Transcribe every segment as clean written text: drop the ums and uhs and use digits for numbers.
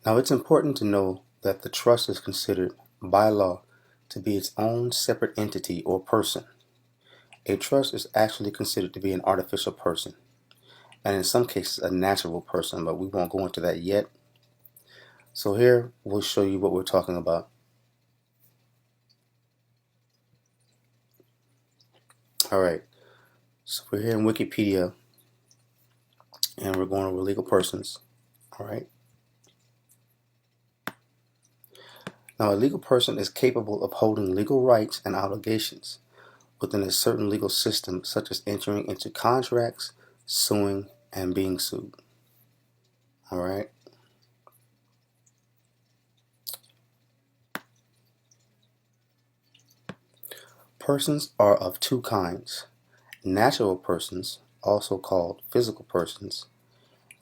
Now, it's important to know that the trust is considered by law to be its own separate entity or person. A trust is actually considered to be an artificial person, and in some cases a natural person, but we won't go into that yet. So here we'll show you what we're talking about. All right, so we're here in Wikipedia and we're going over legal persons. All right. Now, a legal person is capable of holding legal rights and obligations within a certain legal system, such as entering into contracts, suing, and being sued. All right. Persons are of two kinds: natural persons, also called physical persons,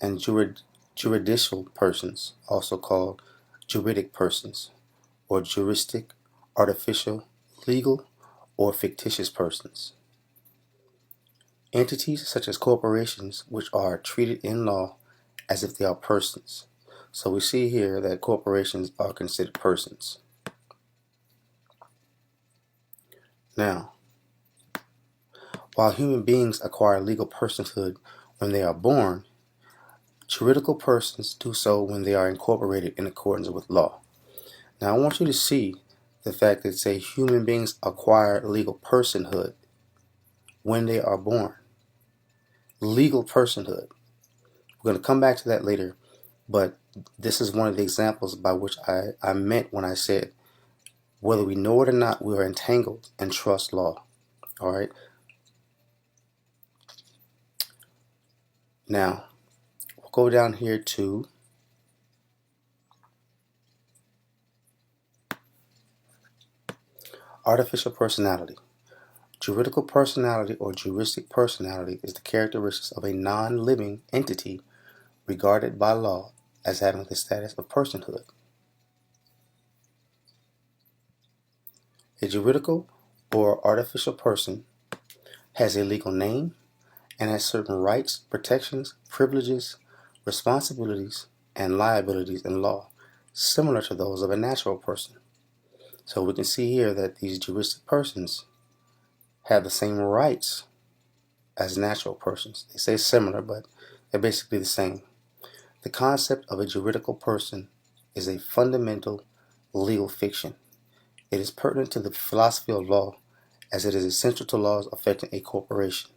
and juridical persons, also called juridic persons, or juristic, artificial, legal, or fictitious persons. Entities such as corporations, which are treated in law as if they are persons. So we see here that corporations are considered persons. Now, while human beings acquire legal personhood when they are born, juridical persons do so when they are incorporated in accordance with law. Now, I want you to see the fact that say human beings acquire legal personhood when they are born. Legal personhood. We're going to come back to that later, but this is one of the examples by which I meant when I said whether we know it or not, we are entangled in trust law. All right. Now, we'll go down here to artificial personality. Juridical personality or juristic personality is the characteristics of a non-living entity regarded by law as having the status of personhood. A juridical or artificial person has a legal name and has certain rights, protections, privileges, responsibilities, and liabilities in law, similar to those of a natural person. So we can see here that these juristic persons have the same rights as natural persons. They say similar, but they're basically the same. The concept of a juridical person is a fundamental legal fiction. It is pertinent to the philosophy of law as it is essential to laws affecting a corporation.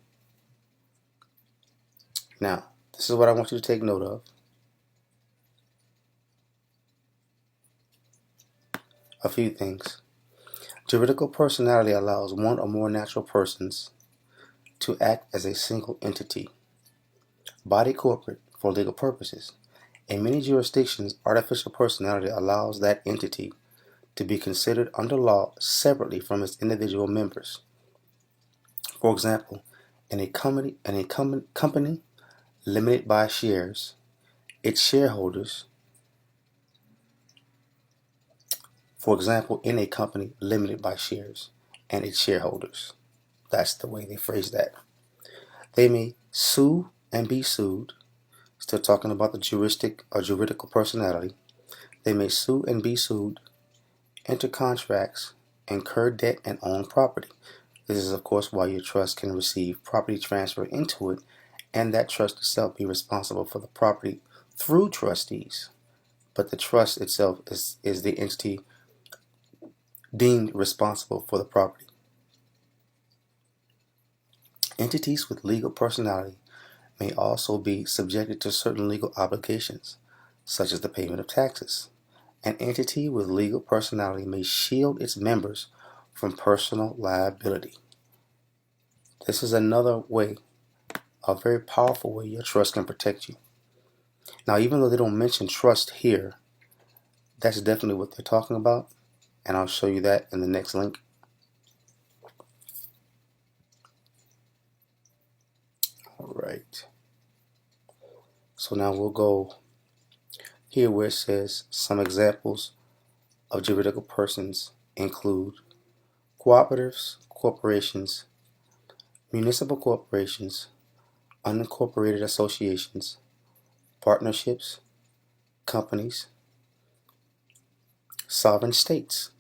Now, this is what I want you to take note of. A few things. Juridical personality allows one or more natural persons to act as a single entity, body corporate for legal purposes. In many jurisdictions, artificial personality allows that entity to be considered under law separately from its individual members. For example, in a company limited by shares, its shareholders, for example, in a company limited by shares and its shareholders. That's the way they phrase that. They may sue and be sued, still talking about the juristic or juridical personality. They may sue and be sued, enter contracts, incur debt, and own property. This is, of course, why your trust can receive property transferred into it, and that trust itself be responsible for the property through trustees. But the trust itself is the entity deemed responsible for the property. Entities with legal personality may also be subjected to certain legal obligations, such as the payment of taxes. An entity with legal personality may shield its members from personal liability. This is another way, a very powerful way your trust can protect you. Now, even though they don't mention trust here, that's definitely what they're talking about, and I'll show you that in the next link. All right. So now we'll go here where it says some examples of juridical persons include cooperatives, corporations, municipal corporations, unincorporated associations, partnerships, companies, Sovereign states.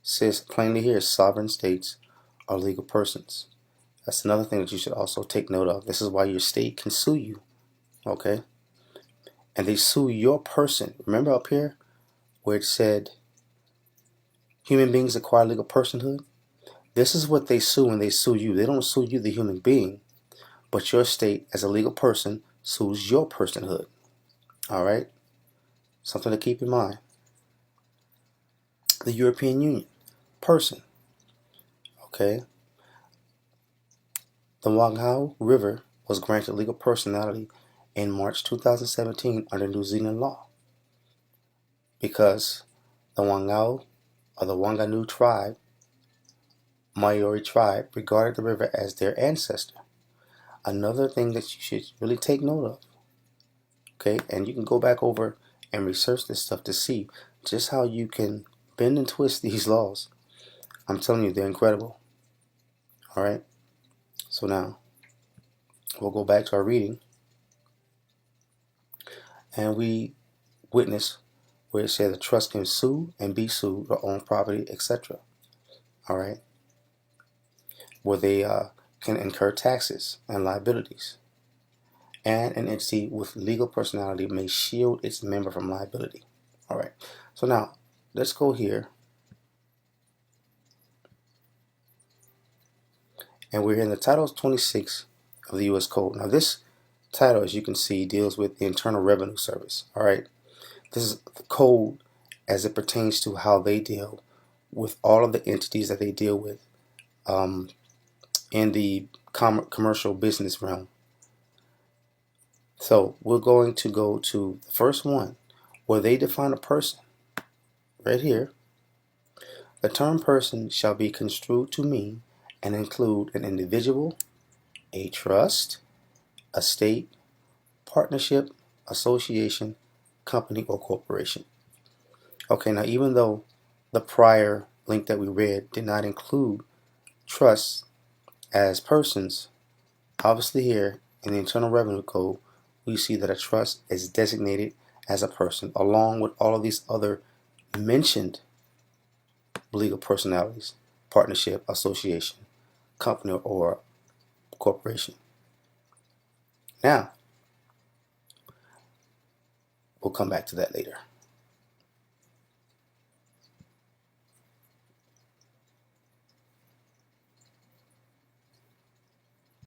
Says plainly here, sovereign states are legal persons. That's another thing that you should also take note of. This is why your state can sue you, okay? And they sue your person. Remember up here where it said human beings acquire legal personhood? This is what they sue when they sue you. They don't sue you, the human being, but your state as a legal person sues your personhood. All right? Something to keep in mind. The European Union, person. Okay? The Whanganui River was granted legal personality in March 2017 under New Zealand law because the Whanganui or the Whanganui tribe, Maori tribe, regarded the river as their ancestor. Another thing that you should really take note of, okay, and you can go back over and research this stuff to see just how you can bend and twist these laws. I'm telling you, they're incredible. All right, so now we'll go back to our reading, and we witness where it said the trust can sue and be sued or own property, etc. All right, where they can incur taxes and liabilities, and an entity with legal personality may shield its member from liability. All right, so now let's go here, and we're in the Title 26 of the U.S. Code. Now this title, as you can see, deals with the Internal Revenue Service. All right, this is the code as it pertains to how they deal with all of the entities that they deal with in the commercial business realm. So we're going to go to the first one where they define a person right here. The term person shall be construed to mean and include an individual, a trust, a state, partnership, association, company, or corporation. Okay, now even though the prior link that we read did not include trusts as persons, obviously here in the Internal Revenue Code, we see that a trust is designated as a person along with all of these other mentioned legal personalities, partnership, association, company, or corporation. Now, we'll come back to that later.